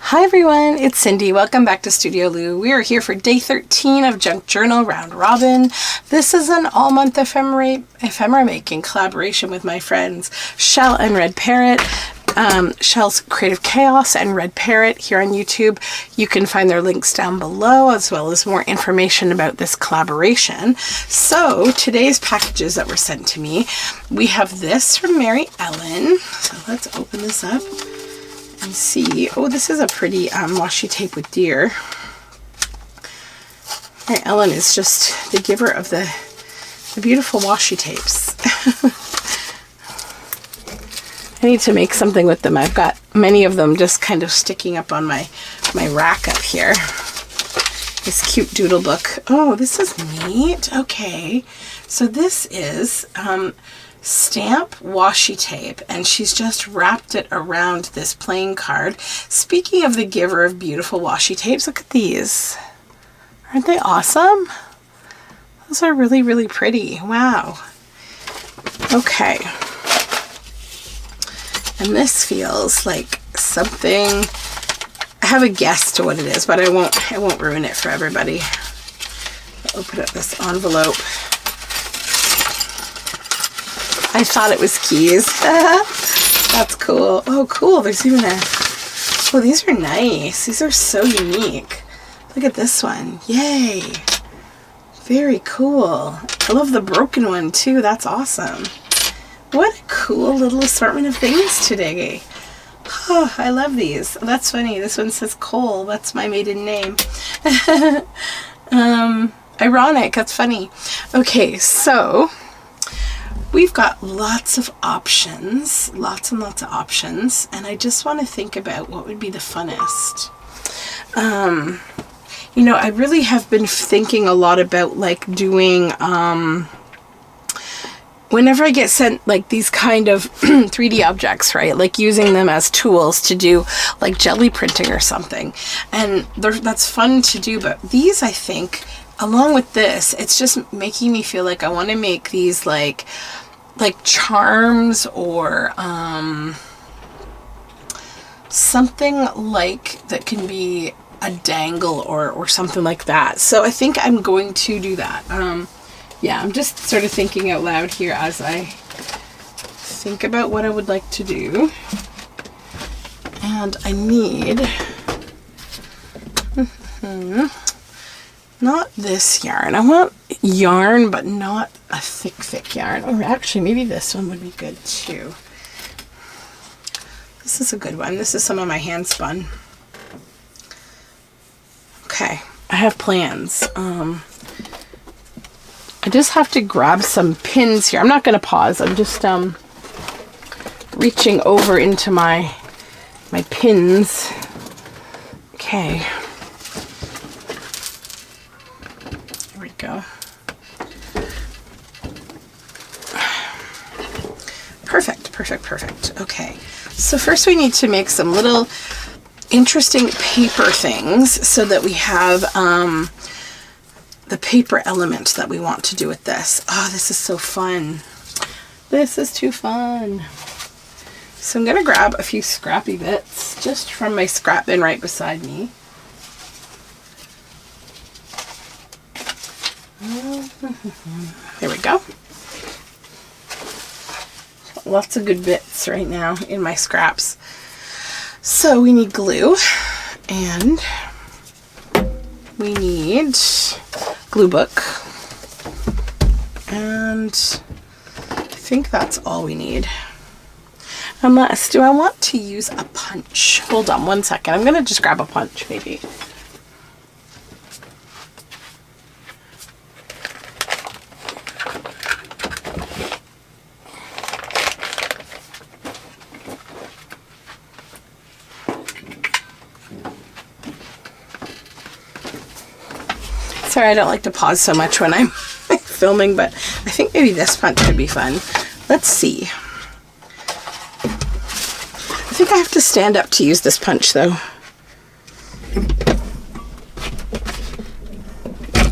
Hi everyone, it's Cindy. Welcome back to Studioloo. We are here for day 13 of Junk Journal Round Robin. This is an all-month ephemera making collaboration with my friends Shell and RedParrot. Shell's Creative Chaos and RedParrot here on YouTube. You can find their links down below as well as more information about this collaboration. So today's packages that were sent to me, we have this from Mary Ellen. So let's open this up and see. Oh, this is a pretty washi tape with deer. Mary Ellen is just the giver of the beautiful washi tapes. I need to make something with them. I've got many of them just kind of sticking up on my rack up here. This cute doodle book. Oh, this is neat. Okay, so this is stamp washi tape, and she's just wrapped it around this playing card. Speaking of the giver of beautiful washi tapes, look at these. Aren't they awesome? Those are really, really pretty. Wow. Okay. And this feels like something, I have a guess to what it is, but I won't ruin it for everybody. I'll open up this envelope. I thought it was keys. That's cool. Oh, cool. There's even a, oh, these are nice. These are so unique. Look at this one. Yay. Very cool. I love the broken one too. That's awesome. What a cool little assortment of things today. Oh, I love these. That's funny. This one says Cole. That's my maiden name. Ironic. That's funny. Okay, so we've got lots of options. Lots and lots of options. And I just want to think about what would be the funnest. You know, I really have been thinking a lot about like doing whenever I get sent like these kind of 3D objects, right, like using them as tools to do like jelly printing or something, and that's fun to do. But these, I think, along with this, it's just making me feel like I want to make these like charms or something like that can be a dangle or something like that. So I think I'm going to do that. Yeah, I'm just sort of thinking out loud here as I think about what I would like to do. And I need, not this yarn. I want yarn, but not a thick yarn. Or actually, maybe this one would be good too. This is a good one. This is some of my hand spun. Okay, I have plans. I just have to grab some pins here. I'm not going to pause. I'm just reaching over into my pins. Okay. Here we go. Perfect. Okay. So first we need to make some little interesting paper things so that we have the paper element that we want to do with this. Oh, this is so fun. This is too fun. So I'm going to grab a few scrappy bits just from my scrap bin right beside me. There we go. Lots of good bits right now in my scraps. So we need glue, and we need glue book, and I think that's all we need. Unless, do I want to use a punch? Hold on one second. I'm going to just grab a punch maybe. Sorry, I don't like to pause so much when I'm filming, but I think maybe this punch could be fun. Let's see. I think I have to stand up to use this punch, though.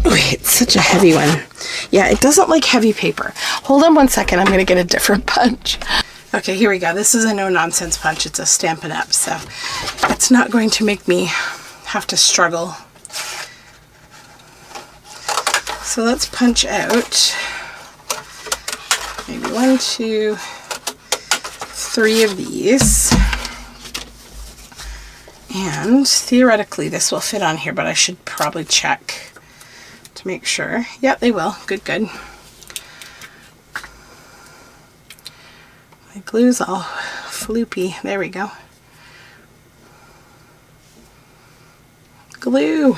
Ooh, it's such a heavy one. Yeah, it doesn't like heavy paper. Hold on one second. I'm going to get a different punch. Okay, here we go. This is a no-nonsense punch. It's a Stampin' Up, so it's not going to make me have to struggle. So let's punch out maybe 1, 2, 3 of these. And theoretically this will fit on here, but I should probably check to make sure. Yep, they will. Good, good. My glue's all floopy. There we go. Glue.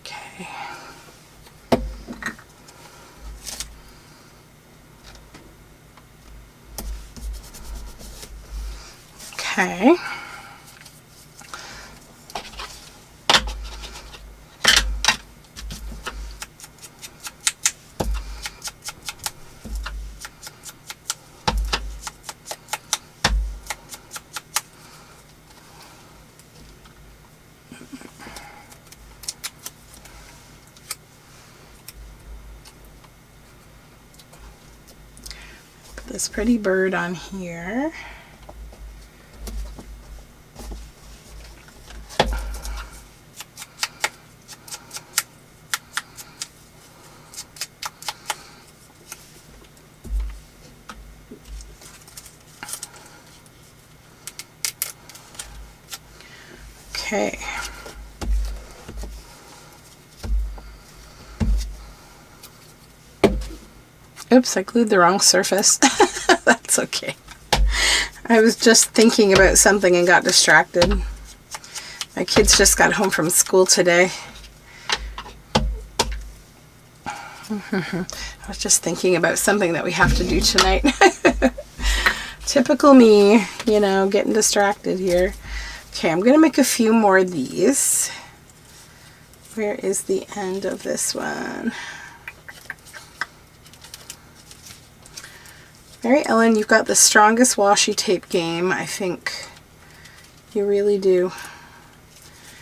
Okay. Okay. Put this pretty bird on here. Okay. Oops, I glued the wrong surface. That's okay. I was just thinking about something and got distracted. My kids just got home from school today. I was just thinking about something that we have to do tonight. Typical me, you know, getting distracted here. Okay, I'm going to make a few more of these. Where is the end of this one? Mary Ellen, you've got the strongest washi tape game. I think you really do.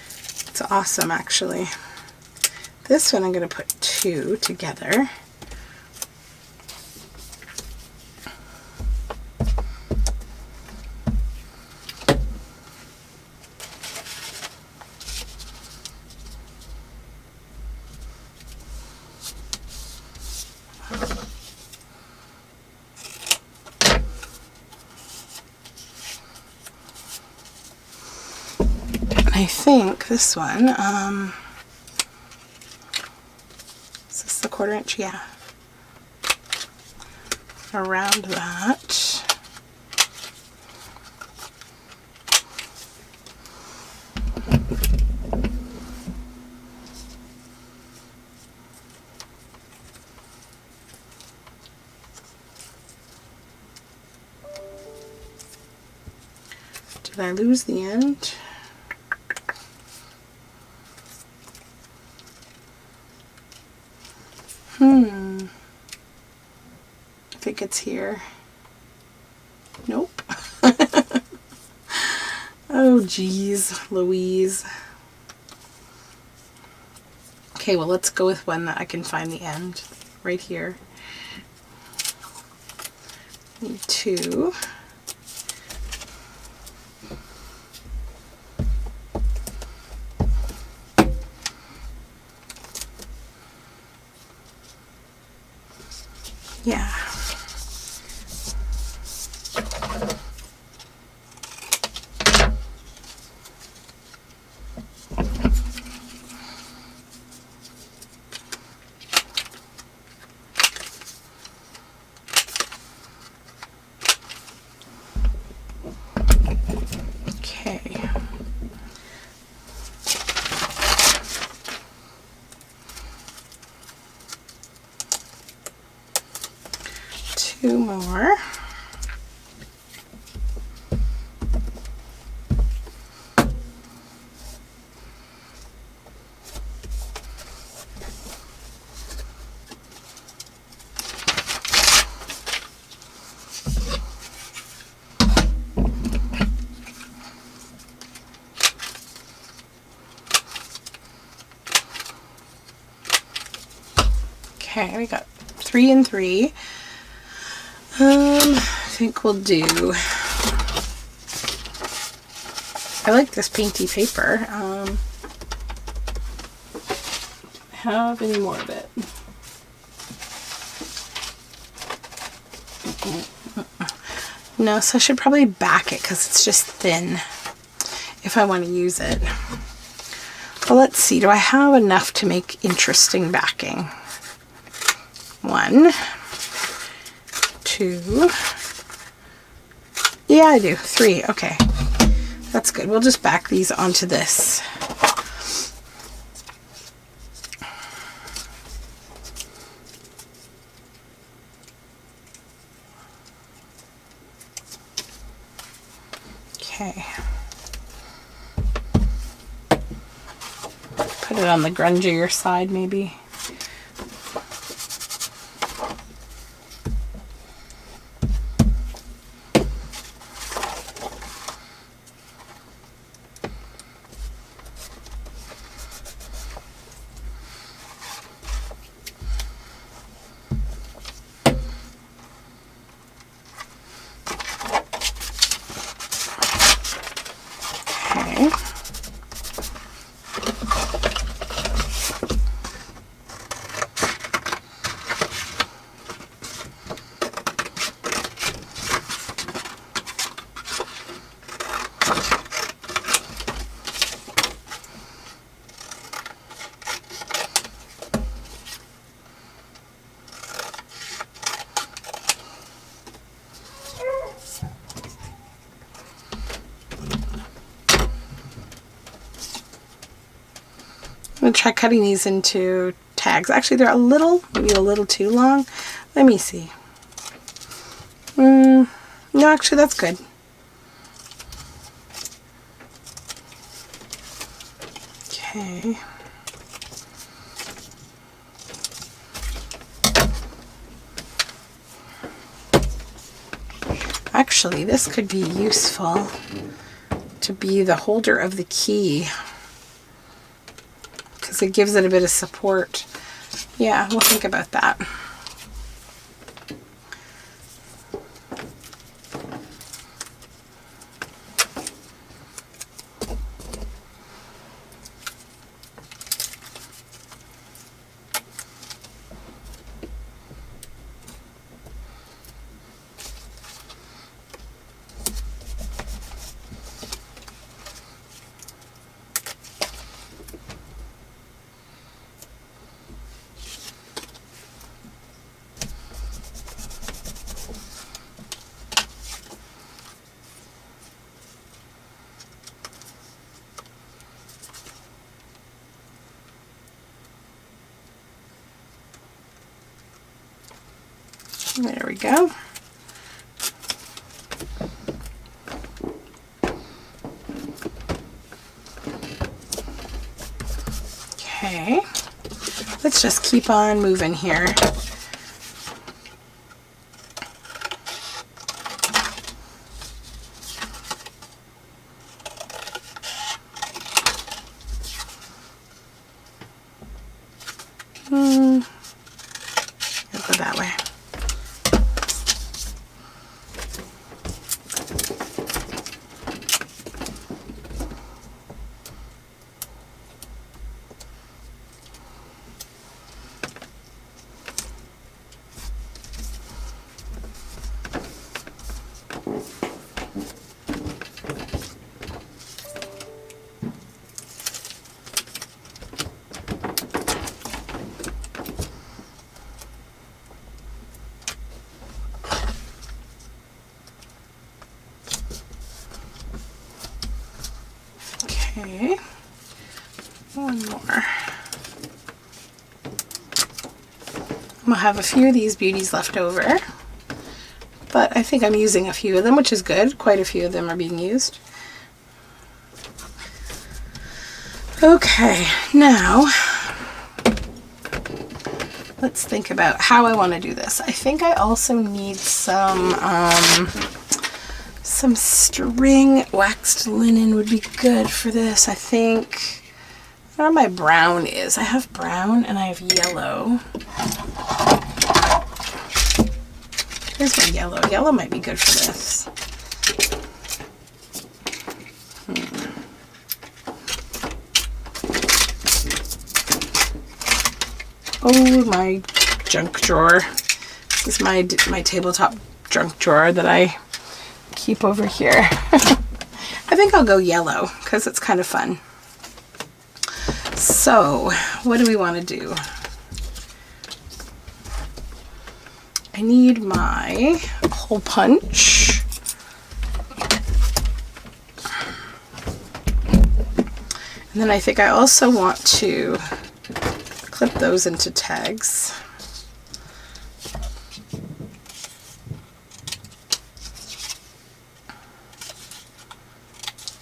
It's awesome, actually. This one I'm going to put 2 together. I think this one, is this the 1/4 inch? Yeah. Around that. Did I lose the end? I think it's here. Nope. Oh, geez, Louise. Okay, well, let's go with one that I can find the end right here. Need 2. Yeah. Okay. Two more. Okay, we got 3 and 3. I think we'll do, I like this painty paper. Have any more of it? No, so I should probably back it because it's just thin if I want to use it. Well, let's see. Do I have enough to make interesting backing? 1, 2. Yeah, I do. 3. Okay. That's good. We'll just back these onto this. Okay. Put it on the grungier side, maybe. I'm going to try cutting these into tags. Actually, they're maybe a little too long. Let me see. No, actually, that's good. Okay. Actually, this could be useful to be the holder of the key, because it gives it a bit of support. Yeah, we'll think about that. There we go. Okay, let's just keep on moving here. I'll go that way. Okay, one more. We'll have a few of these beauties left over, but I think I'm using a few of them, which is good. Quite a few of them are being used. Okay, now let's think about how I want to do this. I think I also need some string. Waxed linen would be good for this, I think. I don't know where my brown is. I have brown and I have yellow. Here's my yellow. Yellow might be good for this. Oh, my junk drawer. This is my tabletop junk drawer that I keep over here. I think I'll go yellow because it's kind of fun. So, what do we want to do? I need my hole punch. And then I think I also want to clip those into tags.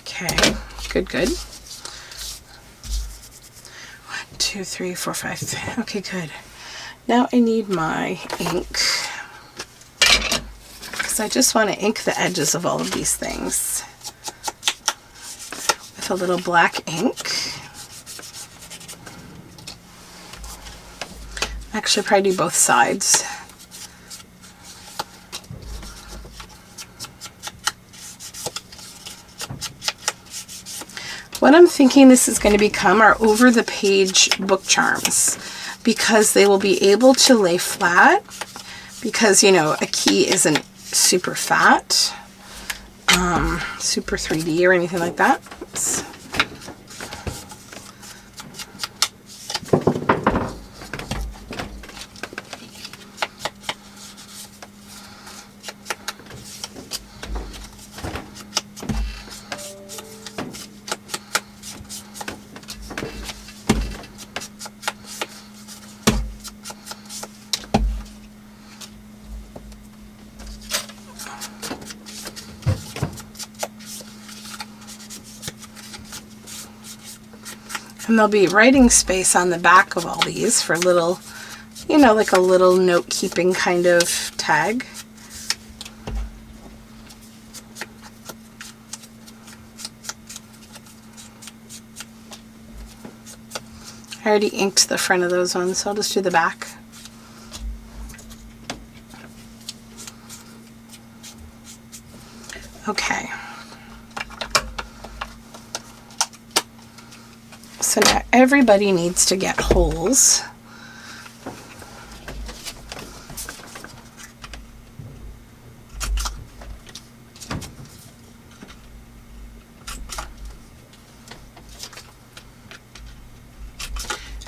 Okay, good. 1, 2, 3, 4, 5. Okay, good. Now I need my ink, because I just want to ink the edges of all of these things with a little black ink. Actually, probably do both sides. What I'm thinking this is going to become are over the page book charms, because they will be able to lay flat, because, you know, a key isn't super fat, super 3D or anything like that. Oops. And there'll be writing space on the back of all these for little, you know, like a little note-keeping kind of tag. I already inked the front of those ones, so I'll just do the back. Okay. So now everybody needs to get holes.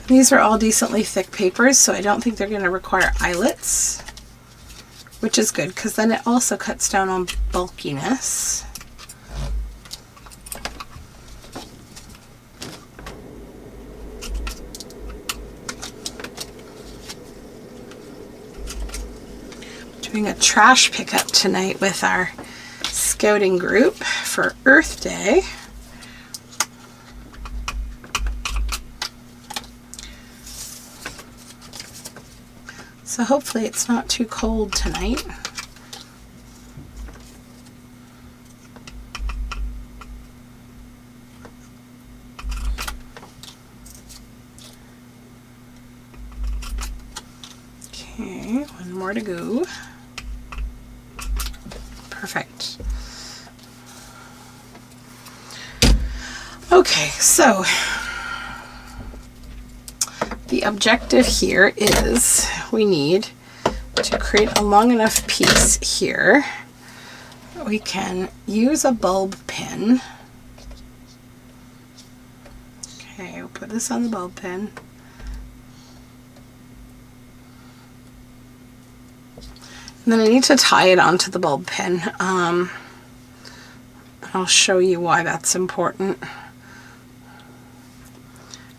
These are all decently thick papers, so I don't think they're going to require eyelets, which is good because then it also cuts down on bulkiness. Doing a trash pickup tonight with our scouting group for Earth Day. So hopefully it's not too cold tonight. Okay, one more to go. Perfect. Okay, so the objective here is we need to create a long enough piece here. We can use a bulb pin. Okay, we'll put this on the bulb pin. And then I need to tie it onto the bulb pin. I'll show you why that's important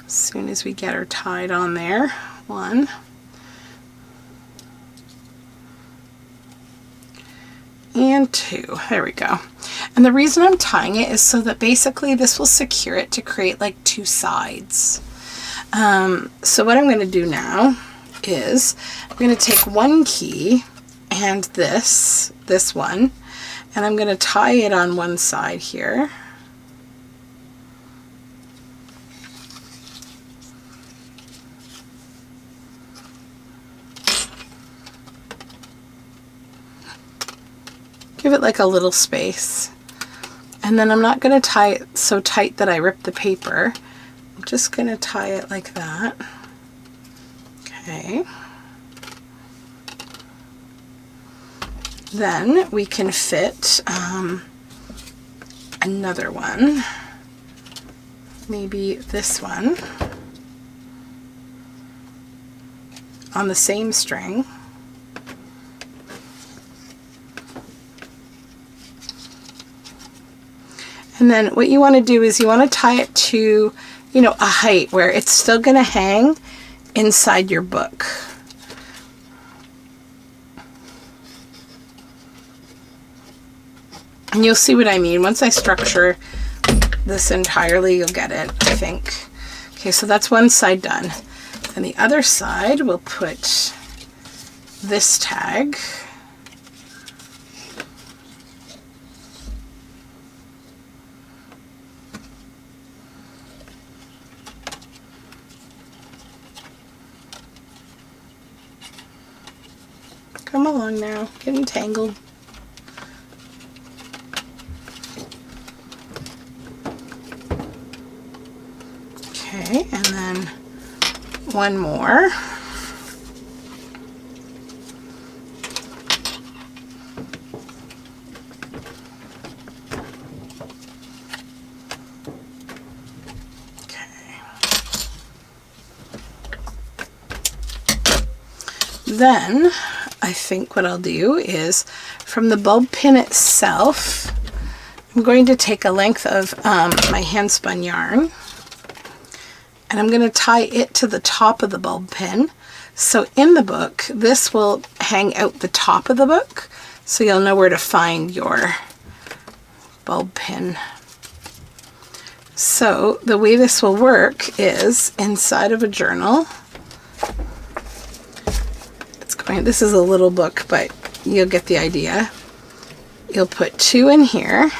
as soon as we get her tied on there. 1. And 2. There we go. And the reason I'm tying it is so that basically this will secure it to create like 2 sides. So what I'm going to do now is I'm going to take one key and this one, and I'm going to tie it on one side here. give it like a little space. And then I'm not going to tie it so tight that I rip the paper. I'm just going to tie it like that. Okay. Then we can fit another one, maybe this one, on the same string. And then what you want to do is you want to tie it to, you know, a height where it's still going to hang inside your book. And you'll see what I mean. Once I structure this entirely, you'll get it, I think. Okay, so that's one side done. And the other side, we'll put this tag. Come along now, getting tangled. Okay, and then one more. Okay. Then I think what I'll do is from the bulb pin itself, I'm going to take a length of my hand spun yarn, and I'm going to tie it to the top of the bulb pin. So in the book, this will hang out the top of the book, so you'll know where to find your bulb pin. So the way this will work is inside of a journal. This is a little book, but you'll get the idea. You'll put 2 in here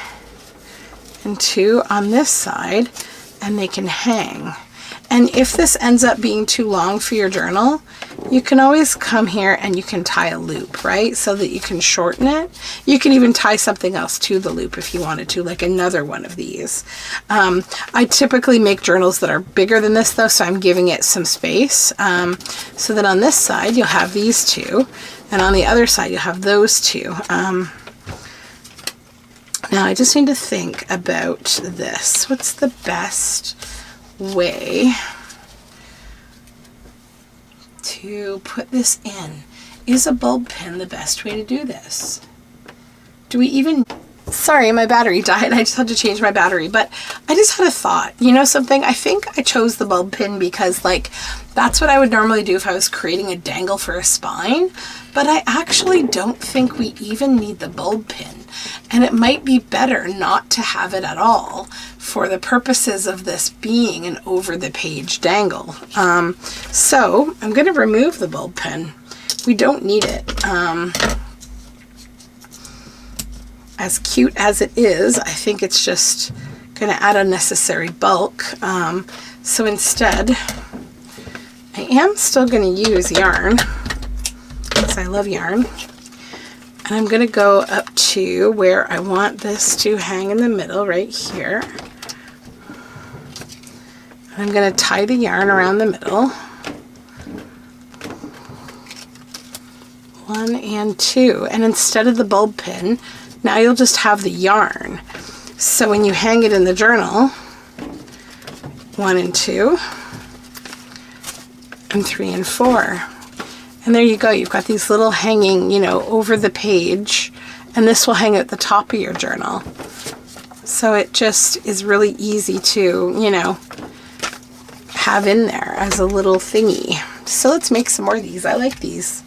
and 2 on this side, and they can hang. And if this ends up being too long for your journal, you can always come here and you can tie a loop, right? So that you can shorten it. You can even tie something else to the loop if you wanted to, like another one of these. I typically make journals that are bigger than this though, so I'm giving it some space. So that on this side, you'll have these 2, and on the other side, you'll have those 2. Now I just need to think about this. What's the best way to put this in? Is a bulb pin the best way to do this? Do we even... Sorry, my battery died. I just had to change my battery, but I just had a thought. You know something? I think I chose the bulb pin because, like, that's what I would normally do if I was creating a dangle for a spine, but I actually don't think we even need the bulb pin, and it might be better not to have it at all for the purposes of this being an over-the-page dangle. So I'm going to remove the bulb pin. We don't need it. As cute as it is, I think it's just going to add unnecessary bulk. So instead, I am still going to use yarn, because I love yarn. And I'm going to go up to where I want this to hang in the middle, right here. And I'm going to tie the yarn around the middle. 1 and 2. And instead of the bulb pin, now you'll just have the yarn. So when you hang it in the journal, 1 and 2, and 3 and 4. And there you go. You've got these little hanging, you know, over the page, and this will hang at the top of your journal. So it just is really easy to, you know, have in there as a little thingy. So let's make some more of these. I like these.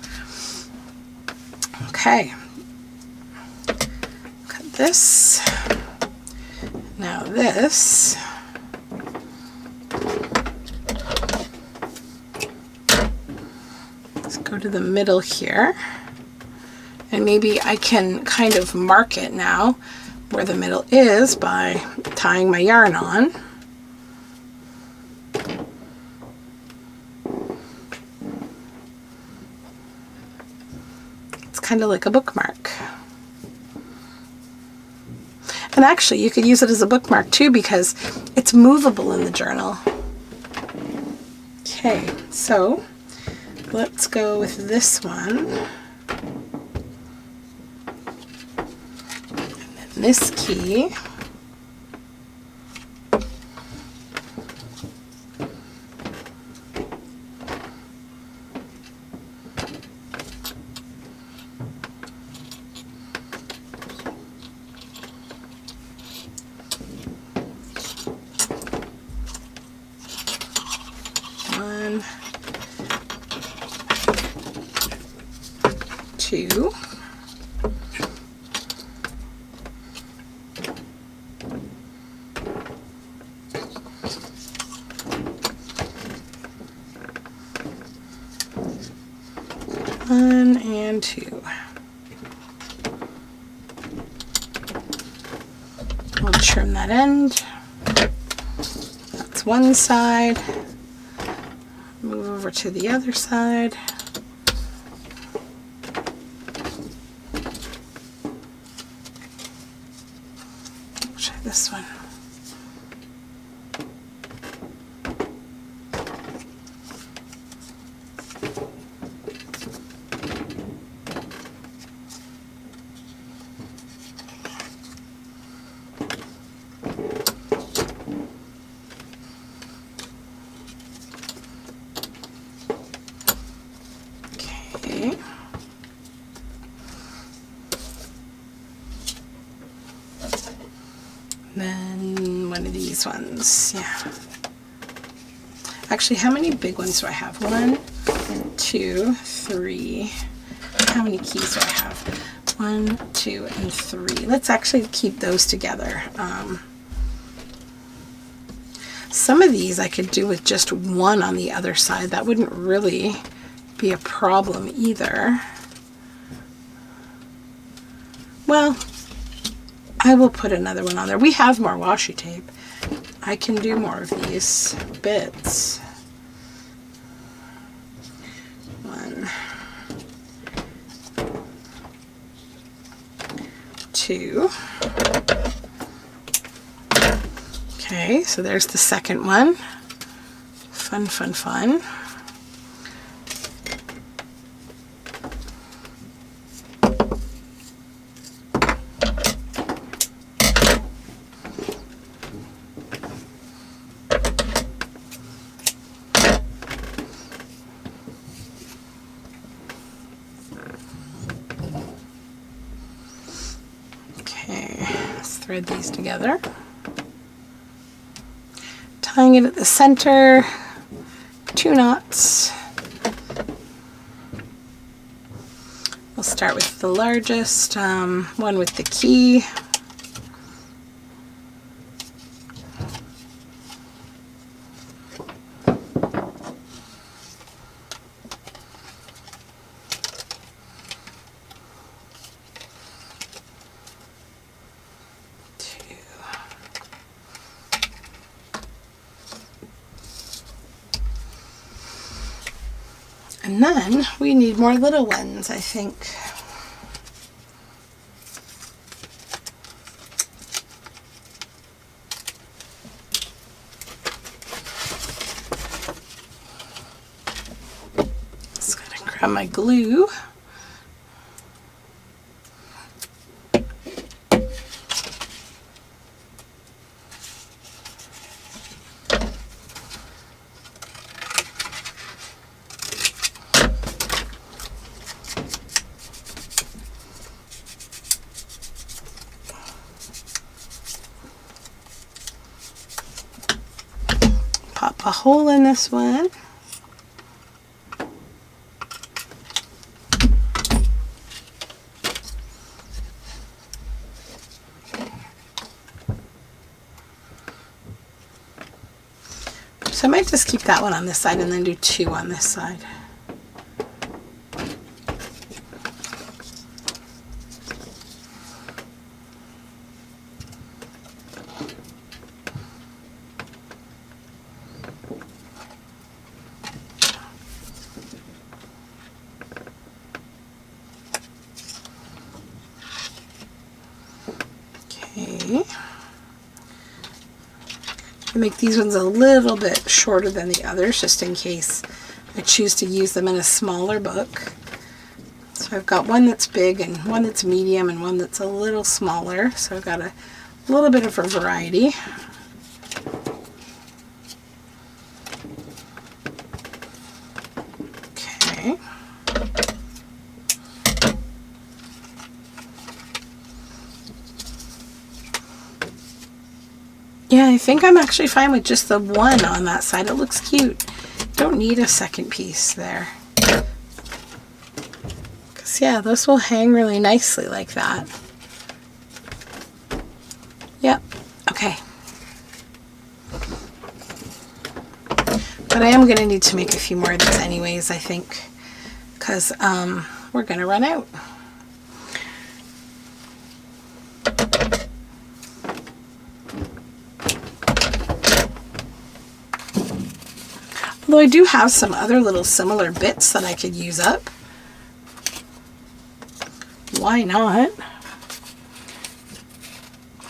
Okay. Cut this. Now this. Let's go to the middle here. And maybe I can kind of mark it now where the middle is by tying my yarn on. It's kind of like a bookmark. And actually, you could use it as a bookmark too because it's movable in the journal. Okay, so let's go with this one. And then this key. One, two, one and two. We'll trim that end. That's one side. Move over to the other side. Try this one. Okay. Then one of these ones, yeah. Actually, how many big ones do I have? 1, 2, 3. How many keys do I have? 1, 2, and 3. Let's actually keep those together. Some of these I could do with just one on the other side. That wouldn't really be a problem either. Well, I will put another one on there. We have more washi tape. I can do more of these bits. 1, 2. Okay, so there's the second one. Fun, fun, fun. Okay, let's thread these together. Tying it at the center, 2 knots. We'll start with the largest, one with the key. And then we need more little ones, I think. Just gotta grab my glue. Pop a hole in this one. So I might just keep that one on this side and then do 2 on this side. Okay. I make these ones a little bit shorter than the others, just in case I choose to use them in a smaller book. So I've got one that's big and one that's medium and one that's a little smaller. So I've got a little bit of a variety. Okay. Yeah, I think I'm actually fine with just the one on that side. It looks cute. Don't need a second piece there. Because, yeah, those will hang really nicely like that. Yep. Okay. But I am going to need to make a few more of these anyways, I think. Because we're going to run out. Although I do have some other little similar bits that I could use up. Why not?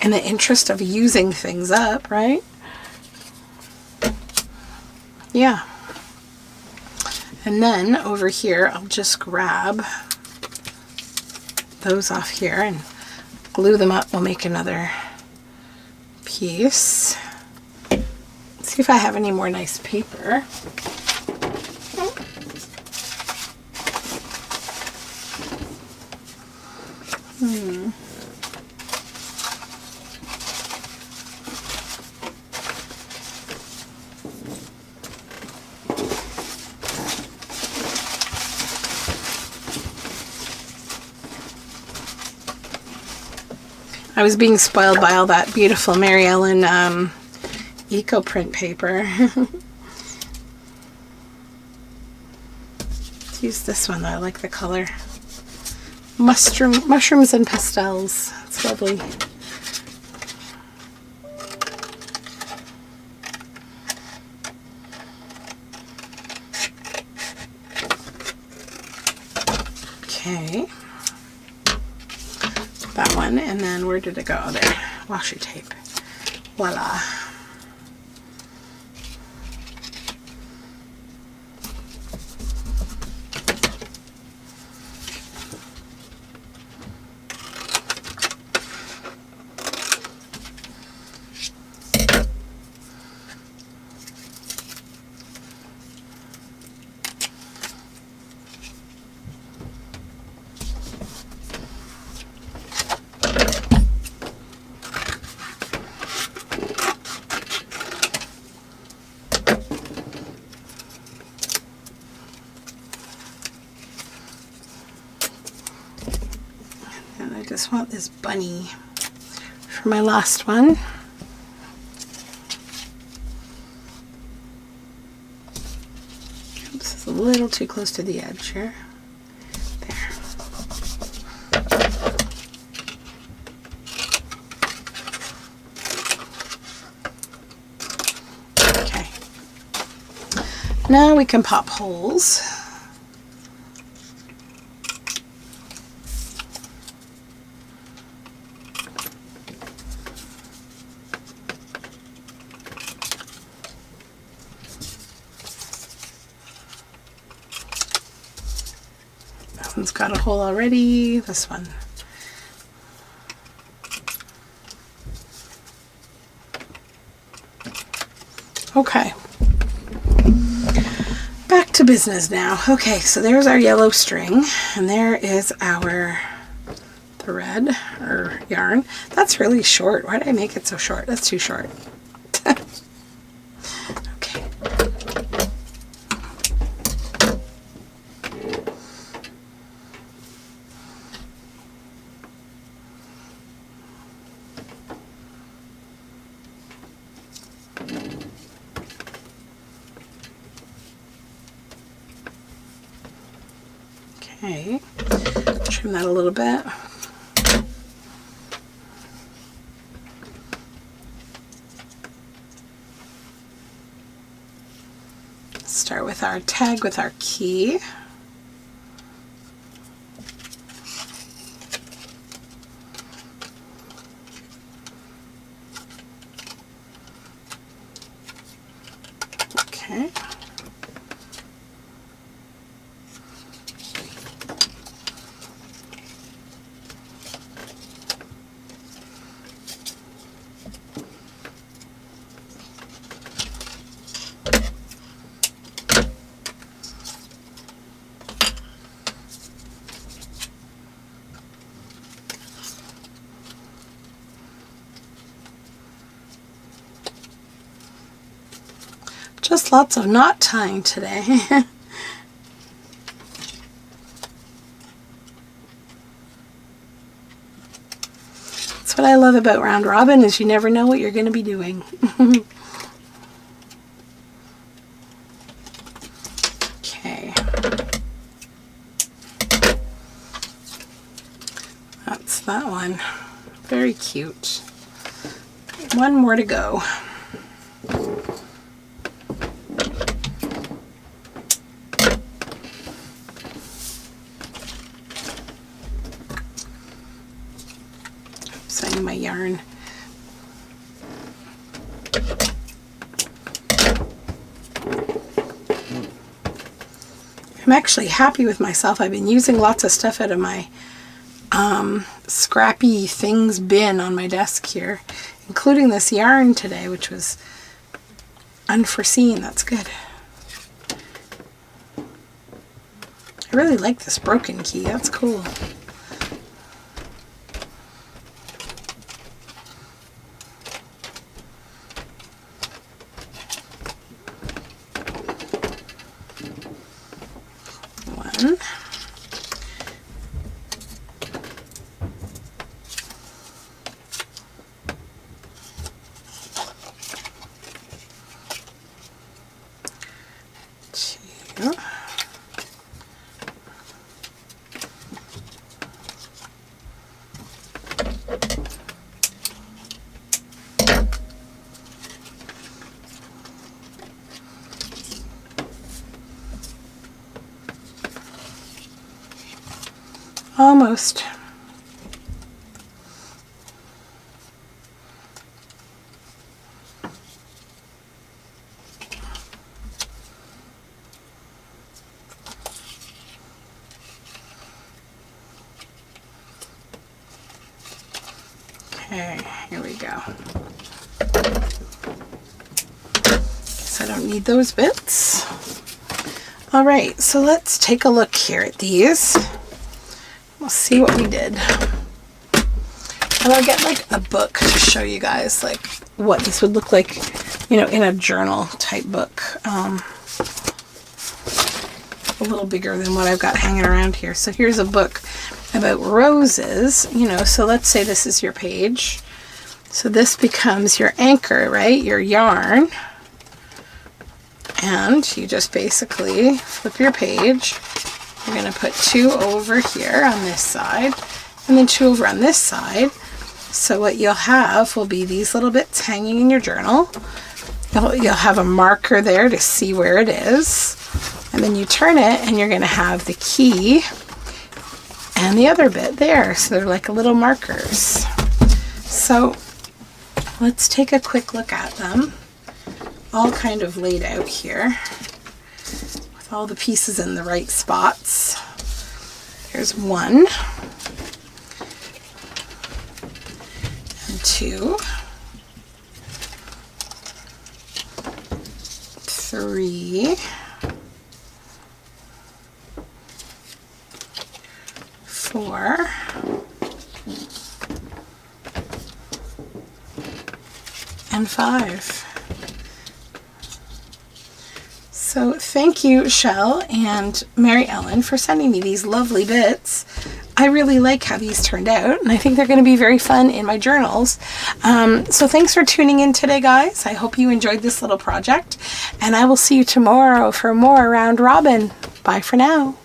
In the interest of using things up, right? Yeah. And then over here, I'll just grab those off here and glue them up. We'll make another piece. See if I have any more nice paper. I was being spoiled by all that beautiful Mary Ellen eco print paper. Let's use this one though. I like the color. Mushrooms and pastels. It's lovely. Okay. That one, and then where did it go? There. Washi tape. Voila. I just want this bunny for my last one. Oops, it's a little too close to the edge here. There. Okay. Now we can pop holes. One's got a hole already. This one. Okay. Back to business now. Okay, so there's our yellow string, and there is our thread or yarn. That's really short. Why did I make it so short? That's too short. Okay. Okay, trim that a little bit. Start with our tag with our key. Just lots of knot tying today. That's what I love about round robin, is you never know what you're going to be doing. Okay. That's that one. Very cute. One more to go. Oops, I need my yarn. I'm actually happy with myself. I've been using lots of stuff out of my scrappy things bin on my desk here, including this yarn today, which was unforeseen. That's good. I really like this broken key. That's cool. One. Two. Almost. Okay, here we go. Guess I don't need those bits. All right, so let's take a look here at these. We'll see what we did. And I'll get like a book to show you guys like what this would look like, you know, in a journal type book. A little bigger than what I've got hanging around here. So here's a book about roses, you know, so let's say this is your page. So this becomes your anchor, right? Your yarn. And you just basically flip your page. You're going to put two over here on this side and then two over on this side. So what you'll have will be these little bits hanging in your journal. You'll have a marker there to see where it is. And then you turn it and you're going to have the key and the other bit there. So they're like little markers. So let's take a quick look at them. All kind of laid out here. All the pieces in the right spots. Here's one, and two, three, four, and five. So thank you, Shell and Mary Ellen, for sending me these lovely bits. I really like how these turned out, and I think they're going to be very fun in my journals. So thanks for tuning in today, guys. I hope you enjoyed this little project, and I will see you tomorrow for more Round Robin. Bye for now.